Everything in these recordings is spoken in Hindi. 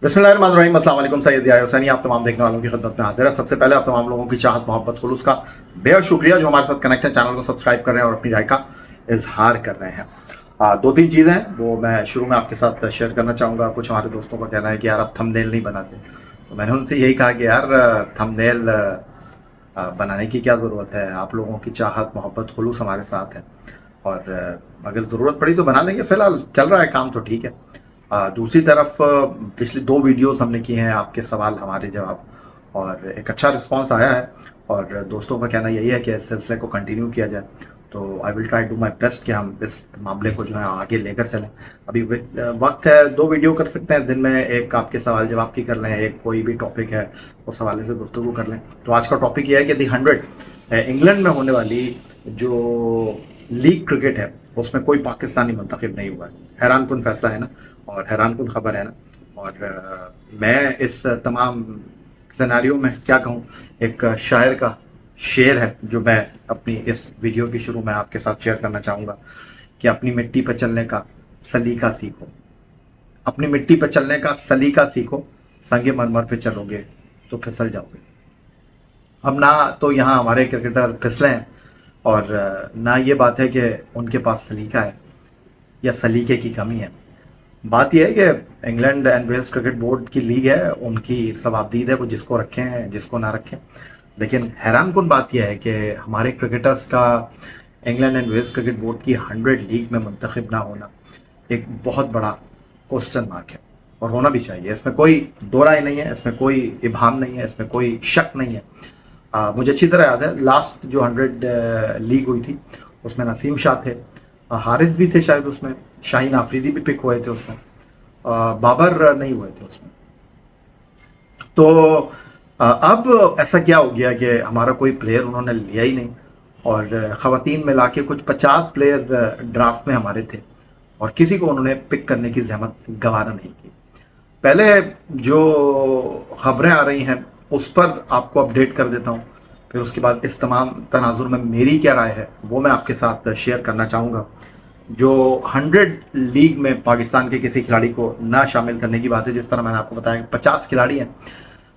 बिस्मिल्लाहिर्रहमानिर्रहीम, अस्सलाम वालेकुम। सैयद याह्या हुसैनी आप तमाम देखने वालों की खिदमत में हाजिर है। सबसे पहले आप तमाम लोगों की चाहत मोहब्बत खुलूस का बेहद शुक्रिया जो हमारे साथ कनेक्ट है, चैनल को सब्सक्राइब कर रहे हैं और अपनी राय का इजहार कर रहे हैं। दो तीन चीज़ें हैं वो मैं शुरू में आपके साथ शेयर करना चाहूँगा। कुछ हमारे दोस्तों का कहना है कि यार आप थंबनेल नहीं बनाते, तो मैंने उनसे यही कहा कि यार थंबनेल बनाने की क्या ज़रूरत है, आप लोगों की चाहत मोहब्बत खुलूस हमारे साथ है और अगर ज़रूरत पड़ी तो बना लेंगे। फ़िलहाल चल रहा है काम तो ठीक है। दूसरी तरफ पिछली दो वीडियोस हमने की हैं, आपके सवाल हमारे जवाब, और एक अच्छा रिस्पांस आया है और दोस्तों का कहना यही है कि इस सिलसिले को कंटिन्यू किया जाए। तो I will try do my best कि हम इस मामले को जो है आगे लेकर चलें। अभी वक्त है, दो वीडियो कर सकते हैं दिन में, एक आपके सवाल जवाब की कर लें, एक कोई भी टॉपिक है उस हवाले से गुफ्तगू कर लें। तो आज का टॉपिक यह है कि दी 100 इंग्लैंड में होने वाली जो लीग क्रिकेट है उसमें कोई पाकिस्तानी मुंतखब नहीं हुआ है। हैरानकुन फैसला है ना, और हैरानकुन खबर है ना। और मैं इस तमाम सिनेरियो में क्या कहूँ, एक शायर का शेर है जो मैं अपनी इस वीडियो की शुरू में आपके साथ शेयर करना चाहूँगा कि अपनी मिट्टी पर चलने का सलीका सीखो, अपनी मिट्टी पर चलने का सलीका सीखो, संगे मरमर पे चलोगे तो फिसल जाओगे। अब ना तो यहाँ हमारे क्रिकेटर फिसले हैं और ना ये बात है कि उनके पास सलीका है या सलीके की कमी है। बात यह है कि England and Wales cricket board की लीग है, उनकी सवाबदीद है, वो जिसको रखें हैं जिसको ना रखें। लेकिन हैरानकुन बात यह है कि हमारे क्रिकेटर्स का England and Wales cricket board की 100 लीग में मुंतखब ना होना एक बहुत बड़ा क्वेश्चन मार्क है, और होना भी चाहिए। इसमें कोई दो राय नहीं है, इसमें कोई इबाहम नहीं है, इसमें कोई शक नहीं है। मुझे अच्छी तरह याद है लास्ट जो 100 लीग हुई थी उसमें नसीम शाह थे, हारिस भी थे शायद उसमें, शाहीन आफरीदी भी पिक हुए थे उसमें, बाबर नहीं हुए थे उसमें। तो अब ऐसा क्या हो गया कि हमारा कोई प्लेयर उन्होंने लिया ही नहीं, और ख़वातीन मिला के कुछ 50 प्लेयर ड्राफ्ट में हमारे थे और किसी को उन्होंने पिक करने की जहमत गवारा नहीं की। पहले जो खबरें आ रही हैं उस पर आपको अपडेट कर देता हूँ, फिर उसके बाद इस तमाम तनाजुर में मेरी क्या राय है वो मैं आपके साथ शेयर करना चाहूँगा। जो 100 लीग में पाकिस्तान के किसी खिलाड़ी को ना शामिल करने की बात है, जिस तरह मैंने आपको बताया 50 खिलाड़ी हैं,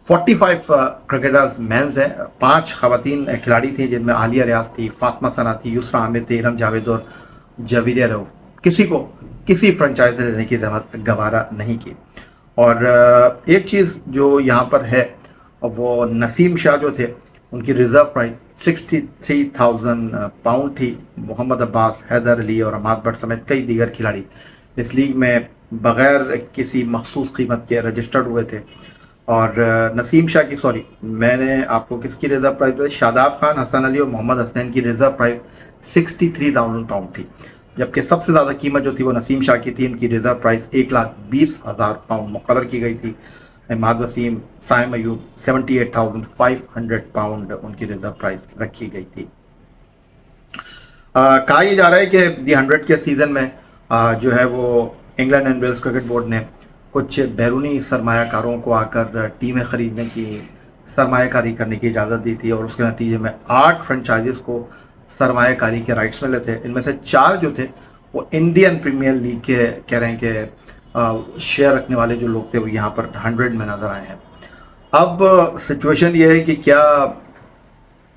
45 क्रिकेटर्स मेंस हैं, 5 खवातीन खिलाड़ी थी जिनमें आलिया रियाज थी, फातिमा सना थी, युसरा आमिर थी, इरम जावेद और जवीरिया रऊफ। किसी को किसी फ्रेंचाइज ने लेने की जहमत गवारा नहीं की। और एक चीज़ जो यहाँ पर है वो नसीम शाह जो थे उनकी रिजर्व प्राइस 63,000 पाउंड थी। मोहम्मद अब्बास, हैदर अली और अमाद भट्ट समेत कई दीगर खिलाड़ी इस लीग में बग़ैर किसी मखसूस कीमत के रजिस्टर्ड हुए थे। और नसीम शाह की, सॉरी मैंने आपको किसकी रिजर्व प्राइस बताई, शादाब खान, हसन अली और मोहम्मद हसनैन की रिजर्व प्राइस 63,000 पाउंड थी, जबकि सबसे ज़्यादा कीमत जो थी वो नसीम शाह की थी। उनकी रिजर्व प्राइस 1,20,000 पाउंड मुकर्रर की गई थी। इमाद वसीम, साइम अयूब 78,500 पाउंड उनकी रिजर्व प्राइस रखी गई थी। कहा यह जा रहा है कि दी 100 के सीज़न में जो है वो England and Wales cricket board ने कुछ बैरूनी सरमायाकारों को आकर टीमें ख़रीदने की, सरमायाकारी करने की इजाज़त दी थी, और उसके नतीजे में 8 फ्रेंचाइजीज़ को सरमायाकारी के राइट्स मिले थे। इनमें से 4 जो थे वो इंडियन प्रीमियर लीग के कह रहे हैं कि शेयर रखने वाले जो लोग थे वो यहाँ पर 100 में नज़र आए हैं। अब सिचुएशन ये है कि क्या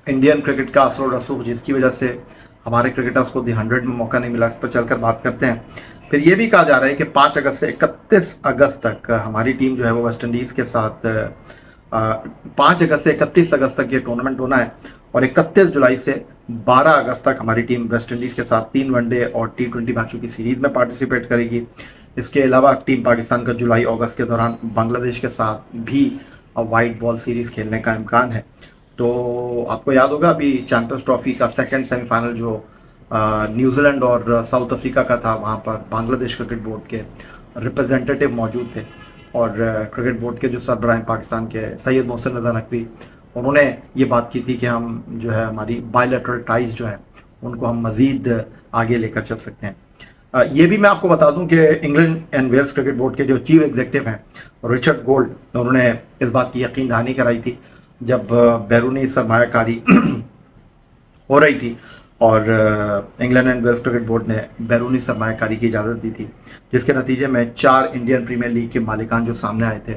इंडियन क्रिकेट का असर रसूख जिसकी वजह से हमारे क्रिकेटर्स को दी 100 में मौका नहीं मिला, इस पर चलकर बात करते हैं। फिर ये भी कहा जा रहा है कि 5 अगस्त से 31 अगस्त तक हमारी टीम जो है वो वेस्ट इंडीज़ के साथ 5 अगस्त से 31 अगस्त तक ये टूर्नामेंट होना है, और 31 जुलाई से 12 अगस्त तक हमारी टीम वेस्ट इंडीज़ के साथ 3 वनडे और T20 मैचों की सीरीज़ में पार्टिसिपेट करेगी। इसके अलावा टीम पाकिस्तान का जुलाई अगस्त के दौरान बांग्लादेश के साथ भी वाइट बॉल सीरीज़ खेलने का इम्कान है। तो आपको याद होगा अभी चैंपियंस ट्रॉफी का सेकंड सेमीफाइनल जो न्यूजीलैंड और साउथ अफ्रीका का था, वहाँ पर बांग्लादेश क्रिकेट बोर्ड के रिप्रेजेंटेटिव मौजूद थे, और क्रिकेट बोर्ड के जो सरबराह पाकिस्तान के सैयद मोहसिन रज़ा नकवी, उन्होंने ये बात की थी कि हम जो है हमारी बायलैटरल टाइज जो है उनको हम मज़ीद आगे लेकर चल सकते हैं। ये भी मैं आपको बता दूं कि England and Wales cricket board के जो चीफ एग्जीक्यूटिव हैं रिचर्ड गोल्ड, उन्होंने इस बात की यकीन दहानी कराई थी जब बैरूनी सरमायाकारी हो रही थी और England and west cricket board ने बैरूनी सरमायाकारी की इजाज़त दी थी, जिसके नतीजे में 4 इंडियन प्रीमियर लीग के मालिकान जो सामने आए थे।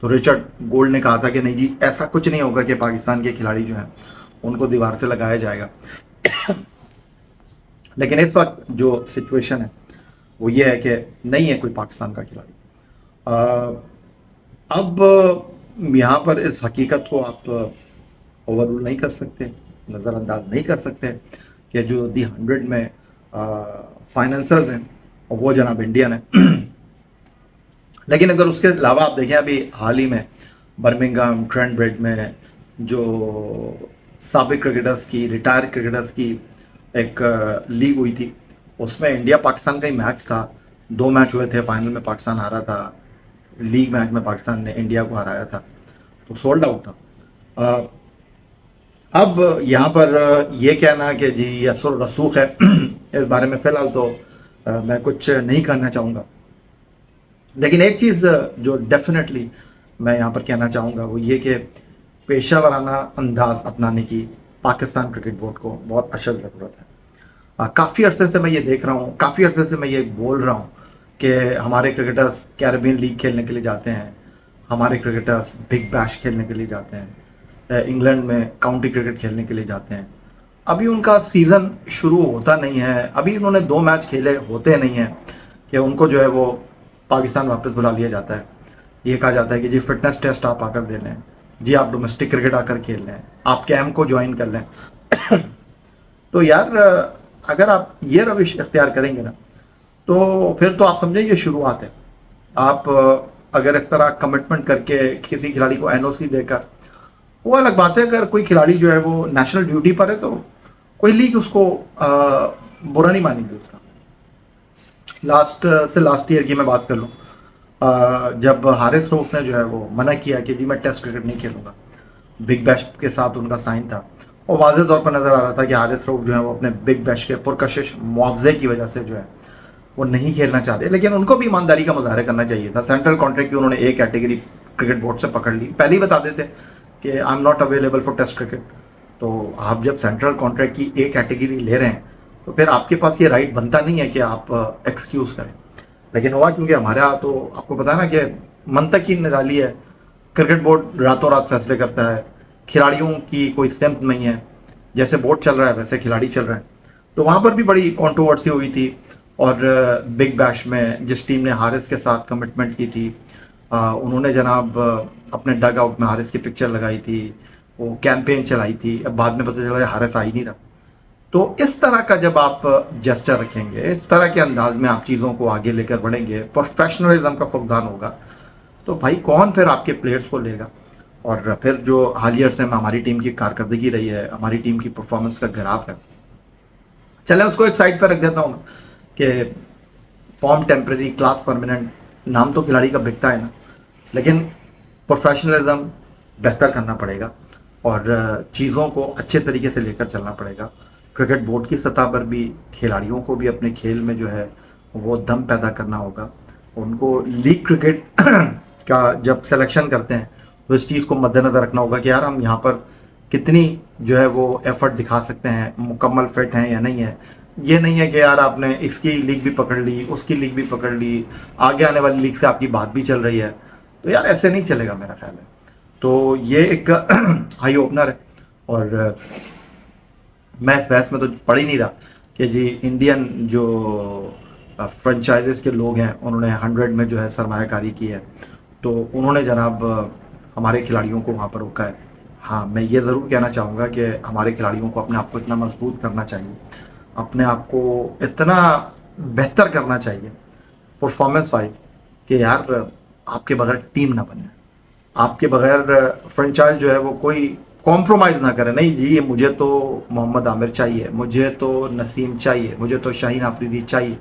तो रिचर्ड गोल्ड ने कहा था कि नहीं जी, ऐसा कुछ नहीं होगा कि पाकिस्तान के खिलाड़ी जो हैं उनको दीवार से लगाया जाएगा। लेकिन इस वक्त जो सिचुएशन है वो ये है कि नहीं है कोई पाकिस्तान का खिलाड़ी। अब यहाँ पर इस हकीकत को आप ओवररूल नहीं कर सकते, नज़रअंदाज नहीं कर सकते कि जो दी 100 में फाइनेंसर्स हैं वो जनाब इंडियन है। लेकिन अगर उसके अलावा आप देखें, अभी हाल ही में बर्मिंघम ट्रेंट ब्रिज में जो साबिक क्रिकेटर्स की, रिटायर्ड क्रिकेटर्स की एक लीग हुई थी, उसमें इंडिया पाकिस्तान का ही मैच था। 2 मैच हुए थे, फाइनल में पाकिस्तान हारा था, लीग मैच में पाकिस्तान ने इंडिया को हराया था, तो सोल्ड आउट था। अब यहाँ पर ये कहना कि जी यसुर रसूख है इस बारे में फ़िलहाल तो मैं कुछ नहीं करना चाहूँगा। लेकिन एक चीज़ जो डेफिनेटली मैं यहाँ पर कहना चाहूँगा वो ये कि पेशा वराना अंदाज अपनाने की पाकिस्तान क्रिकेट बोर्ड को बहुत अशद ज़रूरत है। काफ़ी अरसे से मैं ये देख रहा हूँ, काफ़ी अरसे से मैं ये बोल रहा हूँ कि हमारे क्रिकेटर्स कैरेबियन लीग खेलने के लिए जाते हैं, हमारे क्रिकेटर्स बिग बैश खेलने के लिए जाते हैं, इंग्लैंड में काउंटी क्रिकेट खेलने के लिए जाते हैं। अभी उनका सीज़न शुरू होता नहीं है, अभी उन्होंने 2 मैच खेले होते नहीं हैं कि उनको जो है वो पाकिस्तान वापस बुला लिया जाता है। ये कहा जाता है कि जी फिटनेस टेस्ट आप आकर दे लें, जी आप डोमेस्टिक क्रिकेट आकर खेल लें, आप कैम्प को ज्वाइन कर लें। तो यार अगर आप ये रविश इख्तियार करेंगे ना तो फिर तो आप समझें ये शुरुआत है। आप अगर इस तरह कमिटमेंट करके किसी खिलाड़ी को एनओसी देकर, वो अलग बात है अगर कोई खिलाड़ी जो है वो नेशनल ड्यूटी पर है तो कोई लीग उसको बुरा नहीं मानेगी उसका। लास्ट ईयर की मैं बात कर लूँ, जब हारिस रऊफ ने जो है वो मना किया कि जी मैं टेस्ट क्रिकेट नहीं खेलूँगा, बिग बैश के साथ उनका साइन था और वाज़ेह तौर पर नज़र आ रहा था कि हारिस रऊफ जो है वो अपने बिग बैश के पुरकशिश मुआवजे की वजह से जो है वो नहीं खेलना चाहते। लेकिन उनको भी ईमानदारी का मुजाहरा करना चाहिए था। सेंट्रल कॉन्ट्रैक्ट की उन्होंने एक कैटेगरी क्रिकेट बोर्ड से पकड़ ली, पहले ही बता देते कि I am not available for test cricket. तो आप जब सेंट्रल कॉन्ट्रैक्ट की एक कैटेगरी ले रहे हैं तो फिर आपके पास ये राइट बनता नहीं है कि आप एक्सक्यूज़ करें। लेकिन हुआ क्योंकि हमारे यहाँ तो आपको पता है ना कि मंतक ही निराली है, क्रिकेट बोर्ड रातों रात फैसले करता है, खिलाड़ियों की कोई स्टैंप नहीं है, जैसे बोर्ड चल रहा है वैसे खिलाड़ी चल रहे हैं। तो वहाँ पर भी बड़ी कंट्रोवर्सी हुई थी और बिग बैश में जिस टीम ने हारिस के साथ कमिटमेंट की थी उन्होंने जनाब अपने डग आउट में हारिस की पिक्चर लगाई थी, वो कैंपेन चलाई थी। अब बाद में पता चला हारिस आ ही नहीं रहा। तो इस तरह का जब आप जेस्चर रखेंगे, इस तरह के अंदाज में आप चीज़ों को आगे लेकर बढ़ेंगे, प्रोफेशनलिज्म का फुकदान होगा, तो भाई कौन फिर आपके प्लेयर्स को लेगा। और फिर जो हालिया अरसे में हमारी टीम की कारकर्दगी रही है, हमारी टीम की परफॉर्मेंस का ग्राफ है, चले उसको एक साइड पर रख देता हूँ कि फॉर्म टेम्प्रेरी, क्लास परमानेंट, नाम तो खिलाड़ी का बिकता है ना, लेकिन प्रोफेशनलिज्म बेहतर करना पड़ेगा और चीज़ों को अच्छे तरीके से लेकर चलना पड़ेगा। क्रिकेट बोर्ड की सतह पर भी खिलाड़ियों को भी अपने खेल में जो है वो दम पैदा करना होगा। उनको लीग क्रिकेट का जब सिलेक्शन करते हैं तो इस चीज़ को मद्देनज़र रखना होगा कि यार हम यहाँ पर कितनी जो है वो एफर्ट दिखा सकते हैं, मुकम्मल फिट हैं या नहीं है। ये नहीं है कि यार आपने इसकी लीग भी पकड़ ली, उसकी लीग भी पकड़ ली, आगे आने वाली लीग से आपकी बात भी चल रही है, तो यार ऐसे नहीं चलेगा मेरा ख्याल है। तो ये एक हाई ओपनर है और मैं इस बहस में तो पढ़ ही नहीं रहा कि जी इंडियन जो फ्रेंचाइजेस के लोग हैं उन्होंने 100 में जो है सरमायाकारी की है, तो उन्होंने जनाब हमारे खिलाड़ियों को वहाँ पर रोका है। हाँ, मैं ये ज़रूर कहना चाहूँगा कि हमारे खिलाड़ियों को अपने आप को इतना मजबूत करना चाहिए, अपने आप को इतना बेहतर करना चाहिए परफॉर्मेंस वाइज कि यार आपके बगैर टीम ना बने, आपके बगैर फ्रेंचाइज जो है वो कोई कॉम्प्रोमाइज़ ना करे। नहीं जी, मुझे तो मोहम्मद आमिर चाहिए, मुझे तो नसीम चाहिए, मुझे तो शाहीन आफरीदी चाहिए।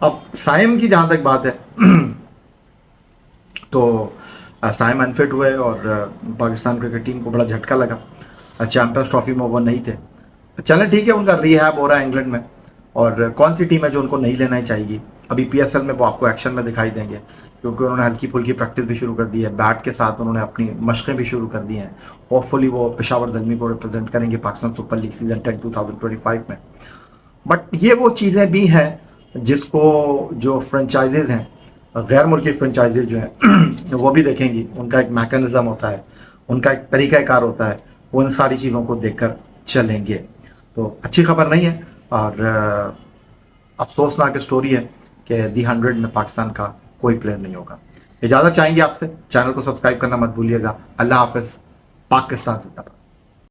अब साइम की जहाँ तक बात है तो साइम अनफिट हुए और पाकिस्तान क्रिकेट टीम को बड़ा झटका लगा। चैंपियंस ट्रॉफी में वो नहीं थे। चलें ठीक है, उनका रिहैब हो रहा है इंग्लैंड में और कौन सी टीम है जो उनको नहीं लेना ही चाहिए। अभी पीएसएल में वो आपको एक्शन में दिखाई देंगे क्योंकि उन्होंने हल्की फुल्की प्रैक्टिस भी शुरू कर दी है, बैट के साथ उन्होंने अपनी मशक़ें भी शुरू कर दी हैं। होपफुली वो पेशावर ज़ल्मी को रिप्रेजेंट करेंगे पाकिस्तान सुपर लीग सीज़न 10 2025 में। बट ये वो चीज़ें भी हैं जिसको जो फ्रेंचाइजेज़ हैं, गैर मुल्की फ्रेंचाइजेज़ जो हैं वो भी देखेंगी। उनका एक मैकेनिज़्म होता है, उनका एक तरीक़ाकार होता है, वो इन सारी चीज़ों को देखकर चलेंगे। तो अच्छी खबर नहीं है और अफसोसनाक स्टोरी है कि दी 100 में पाकिस्तान का कोई प्लेयर नहीं होगा। इजाज़त चाहेंगे आपसे, चैनल को सब्सक्राइब करना मत भूलिएगा। अल्लाह हाफ़िज़, पाकिस्तान जिंदाबाद।